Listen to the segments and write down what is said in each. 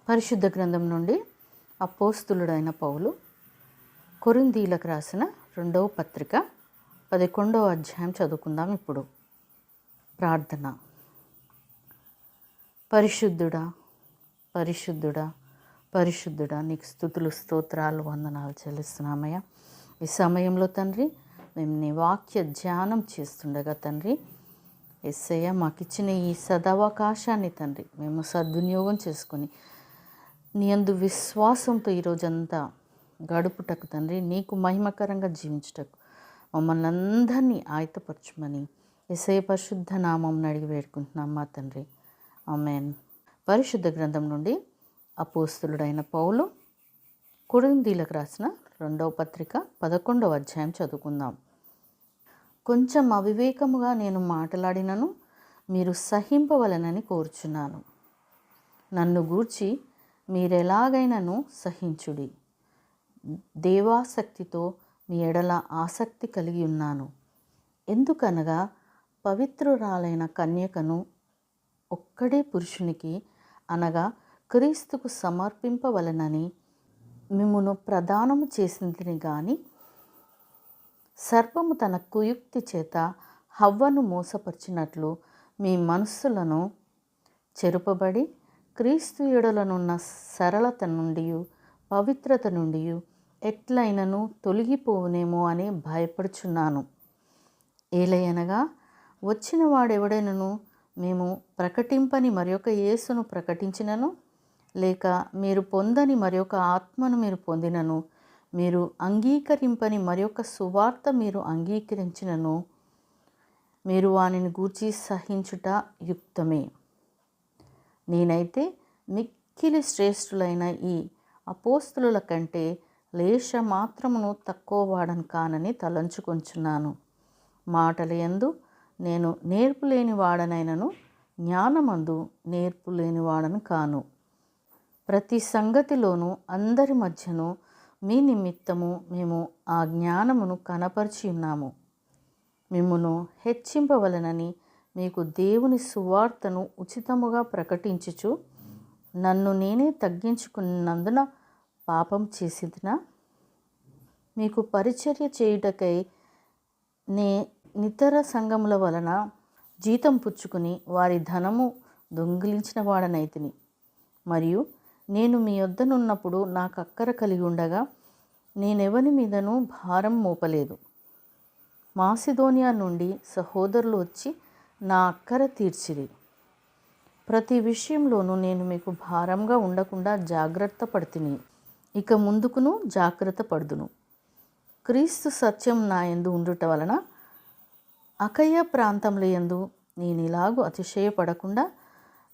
పరిశుద్ధ గ్రంథం నుండి అపోస్తులుడైన పౌలు కొరింథీలకు రాసిన 2వ పత్రిక 11వ అధ్యాయం చదువుకుందాం. ఇప్పుడు ప్రార్థన. పరిశుద్ధుడా పరిశుద్ధుడా పరిశుద్ధుడా, నీకు స్తుతులు స్తోత్రాలు వందనాలు చెల్లిస్తున్నామయ్యా. ఈ సమయంలో తండ్రి, మేము నీ వాక్య ధ్యానం చేస్తుండగా తండ్రి యేసయ్య మాకిచ్చిన ఈ సదవకాశాన్ని తండ్రి మేము సద్వినియోగం చేసుకొని నీ యందు విశ్వాసంతో ఈరోజంతా గడుపుటకు తండ్రి, నీకు మహిమకరంగా జీవించుటకు మమ్మల్ని అందరినీ ఆయత్తపరచుమని యేసయ్య పరిశుద్ధ నామం అడిగి వేడుకుంటున్నాం మా తండ్రి, ఆమేన్. పరిశుద్ధ గ్రంథం నుండి అపోస్తులుడైన పౌలు కొరింథీలకు రాసిన 2వ పత్రిక 11వ అధ్యాయం చదువుకుందాం. కొంచెం అవివేకముగా నేను మాట్లాడినను మీరు సహింపవలనని కోరుచున్నాను. నన్ను గూర్చి మీరెలాగైనను సహించుడి. దేవాసక్తితో మీ ఎడల ఆసక్తి కలిగి ఉన్నాను. ఎందుకనగా పవిత్రురాలైన కన్యకను ఒక్కడే పురుషునికి అనగా క్రీస్తుకు సమర్పింపవలనని మిమ్మును ప్రదానము చేసిందిని గాని, సర్పము తన కుయుక్తి చేత హవ్వను మోసపరిచినట్లు మీ మనస్సులను చెరుపబడి క్రీస్తు ఎడలనున్న సరళత నుండి పవిత్రత నుండి ఎట్లయినను తొలగిపోవునేమో అని భయపడుచున్నాను. ఏలయనగా వచ్చిన వాడెవడైనను మేము ప్రకటింపని మరొక యేసును ప్రకటించినను, లేక మీరు పొందని మరొక ఆత్మను మీరు పొందినను, మీరు అంగీకరింపని మరొక సువార్త మీరు అంగీకరించినను, మీరు వానిని గూర్చి సహించుట యుక్తమే. నేనైతే మిక్కిలి శ్రేష్ఠులైన ఈ అపోస్తులుల కంటే లేశ మాత్రమును తక్కువ వాడను కానని తలంచుకొంచున్నాను. మాటల యందు నేను నేర్పులేని వాడనైనను జ్ఞానమందు నేర్పులేని వాడను కాను. ప్రతి సంగతిలోనూ అందరి మధ్యను మీ నిమిత్తము మేము ఆ జ్ఞానమును కనపరిచి ఉన్నాము. మిమ్మును హెచ్చింపవలనని మీకు దేవుని సువార్తను ఉచితముగా ప్రకటించుచు నన్ను నేనే తగ్గించుకున్నందున పాపం చేసిదినా? మీకు పరిచర్య చేయుటకై నితర సంఘముల వలన జీతం పుచ్చుకుని వారి ధనము దొంగిలించిన వాడనైతిని. మరియు నేను మీ యొద్దనున్నప్పుడు నాకు అక్కర కలిగి ఉండగా నేనెవని మీదనూ భారం మోపలేదు. మాసిదోనియా నుండి సహోదరులు వచ్చి నా అక్కర తీర్చిరి. ప్రతి విషయంలోనూ నేను మీకు భారంగా ఉండకుండా జాగ్రత్త పడుతుని, ఇక ముందుకును జాగ్రత్త పడుదును. క్రీస్తు సత్యం నా యందు ఉండుట వలన అకయ్య ప్రాంతముల యందు నేను ఇలాగూ అతిశయపడకుండా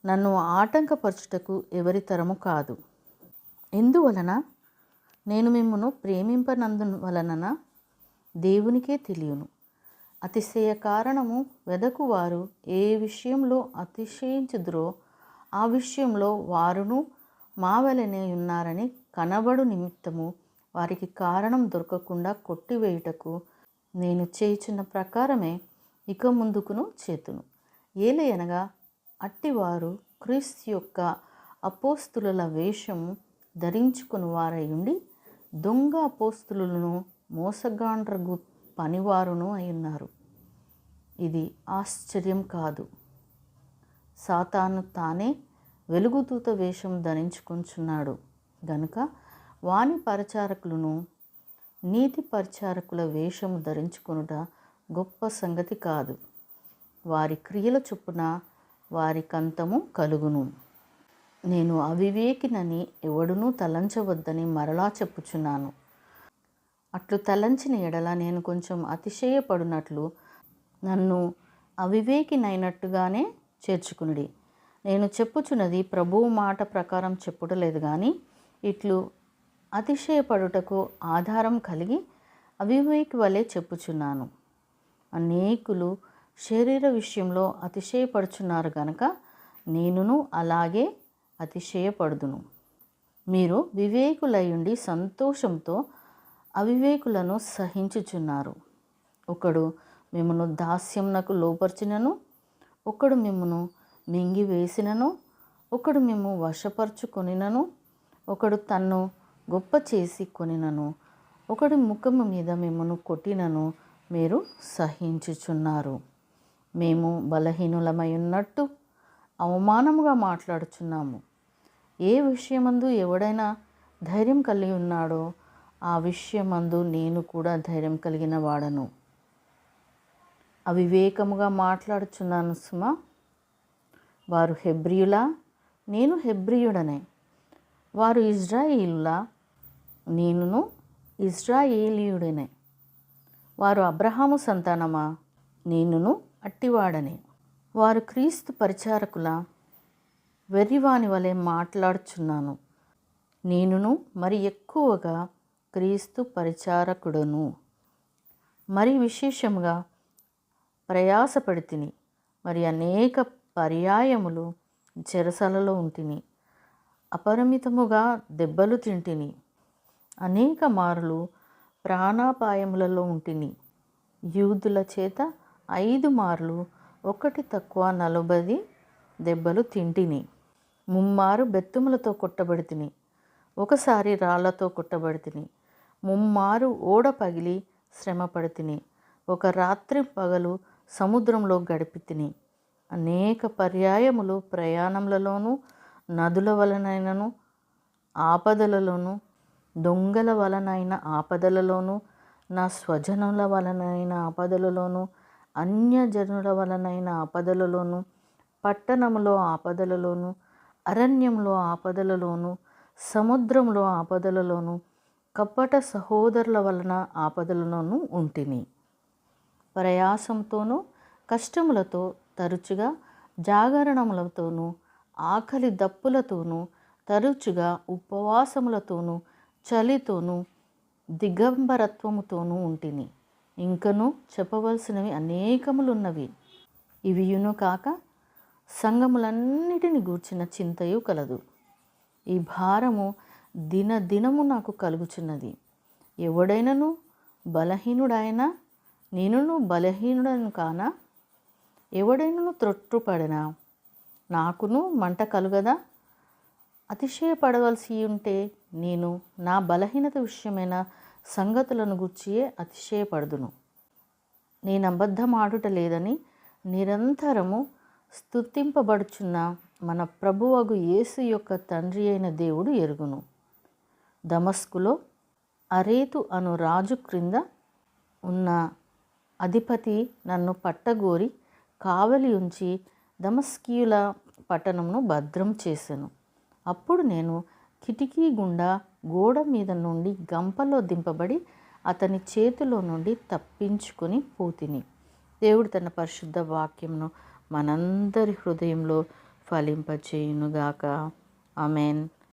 నన్ను ఆటంకపరచుటకు ఎవరి తరము కాదు. ఎందువలన నేను మిమ్మును ప్రేమింపనందువలన దేవునికే తెలియను. అతిశయ కారణము వెదకువారు ఏ విషయంలో అతిశయించుదురో ఆ విషయంలో వారును మా వలనే ఉన్నారని కనబడు నిమిత్తము వారికి కారణం దొరకకుండా కొట్టివేయుటకు నేను చేయుచున్న ప్రకారమే ఇక ముందుకును చేతును. ఏలయనగా అట్టివారు క్రీస్తు యొక్క అపోస్తులుల వేషము ధరించుకుని వారై ఉండి దొంగ అపోస్తులను మోసగాండ్రగు పనివారును అయ్యున్నారు. ఇది ఆశ్చర్యం కాదు. సాతాను తానే వెలుగుదూత వేషం ధరించుకొంచున్నాడు గనుక వాని పరిచారకులను నీతి పరిచారకుల వేషము ధరించుకొనుట గొప్ప సంగతి కాదు. వారి క్రియల చొప్పున వారికంతము కలుగును. నేను అవివేకినని ఎవడునూ తలంచవద్దని మరలా చెప్పుచున్నాను. అట్లు తలంచిన ఎడల నేను కొంచెం అతిశయపడునట్లు నన్ను అవివేకినైనట్టుగానే చేర్చుకునుడి. నేను చెప్పుచున్నది ప్రభువు మాట ప్రకారం చెప్పుటలేదు కానీ ఇట్లు అతిశయపడుటకు ఆధారం కలిగి అవివేకి వలె చెప్పుచున్నాను. అనేకులు శరీర విషయంలో అతిశయపడుచున్నారు గనక నేనును అలాగే అతిశయపడుదును. మీరు వివేకులయుండి సంతోషంతో అవివేకులను సహించుచున్నారు. ఒకడు మిమ్మును దాస్యమునకు లోపర్చినను, ఒకడు మిమ్మును మింగివేసినను, ఒకడు మేము వశపరచుకొనినను, ఒకడు తన్ను గొప్ప చేసి కొనినను, ఒకడి ముఖము మీద మిమ్మను కొట్టినను మీరు సహించుచున్నారు. మేము బలహీనులమై ఉన్నట్టు అవమానముగా మాట్లాడుచున్నాము. ఏ విషయమందు ఎవడైనా ధైర్యం కలిగి ఉన్నాడో ఆ విషయమందు నేను కూడా ధైర్యం కలిగిన వాడను. అవివేకముగా మాట్లాడుచున్నాను సుమా. వారు హెబ్రీయులా, నేను హెబ్రీయుడనే. వారు ఇజ్రాయేలులా, నేనును ఇజ్రాయేలీయుడనే. వారు అబ్రహాము సంతానమా, నేనును అట్టివాడనే. వారు క్రీస్తు పరిచారకులా, వెర్రివాని వలె మాట్లాడుచున్నాను. నేనును మరి ఎక్కువగా క్రీస్తు పరిచారకుడను. మరి విశేషముగా ప్రయాసపడితిని, మరి అనేక పర్యాయములు చెరసాలలో ఉంటిని, అపరిమితముగా దెబ్బలు తింటిని, అనేక మారులు ప్రాణాపాయములలో ఉంటిని. యూదుల చేత 5 మార్లు ఒకటి తక్కువ 40 దెబ్బలు తింటిని. 3 మారు బెత్తుములతో కొట్టబడితిని, ఒకసారి రాళ్లతో కొట్టబడితిని. 3 మారు ఓడ పగిలి శ్రమపడితిని, ఒక రాత్రి పగలు సముద్రంలో గడిపితిని. అనేక పర్యాయములు ప్రయాణములలోనూ, నదుల వలనైనను ఆపదలలోనూ, దొంగల వలనైన ఆపదలలోనూ, నా స్వజనుల వలనైన ఆపదలలోనూ, అన్యజనుల వలనైన ఆపదలలోనూ, పట్టణములో ఆపదలలోనూ, అరణ్యంలో ఆపదలలోనూ, సముద్రంలో ఆపదలలోనూ, కపట సహోదరుల వలన ఆపదలలోనూ ఉంటిని. ప్రయాసంతోనూ కష్టములతో, తరచుగా జాగరణములతోనూ, ఆకలి దప్పులతోనూ, తరచుగా ఉపవాసములతోనూ, చలితోనూ, దిగంబరత్వముతోనూ ఉంటిని. ఇంకనూ చెప్పవలసినవి అనేకములున్నవి. ఇవియును కాక సంఘములన్నిటిని గూర్చిన చింతయు కలదు. ఈ భారము దినదినము నాకు కలుగుచున్నది. ఎవడైనను బలహీనుడైనా, నేనును బలహీనుడను కానా? ఎవడైనను త్రొట్టుపడినా నాకును మంట కలుగదా? అతిశయపడవలసి ఉంటే నేను నా బలహీనత విషయమైన సంగతులను గూర్చియే అతిశయపడుదును. నేను అబద్ధమాడుట లేదని నిరంతరము స్తుతింపబడుచున్న మన ప్రభువగు యేసు యొక్క తండ్రి అయిన దేవుడు ఎరుగును. దమస్కులో అరేతు అను రాజు క్రింద ఉన్న అధిపతి నన్ను పట్టగోరి కావలి ఉంచి దమస్కీయుల పట్టణమును భద్రం చేసెను. అప్పుడు నేను కిటికీ గుండా గోడ మీద నుండి గంపలో దింపబడి అతని చేతిలో నుండి తప్పించుకొని పోతిని. దేవుడు తన పరిశుద్ధ వాక్యంను మనందరి హృదయంలో ఫలింపచేయునుగాక. ఆమేన్.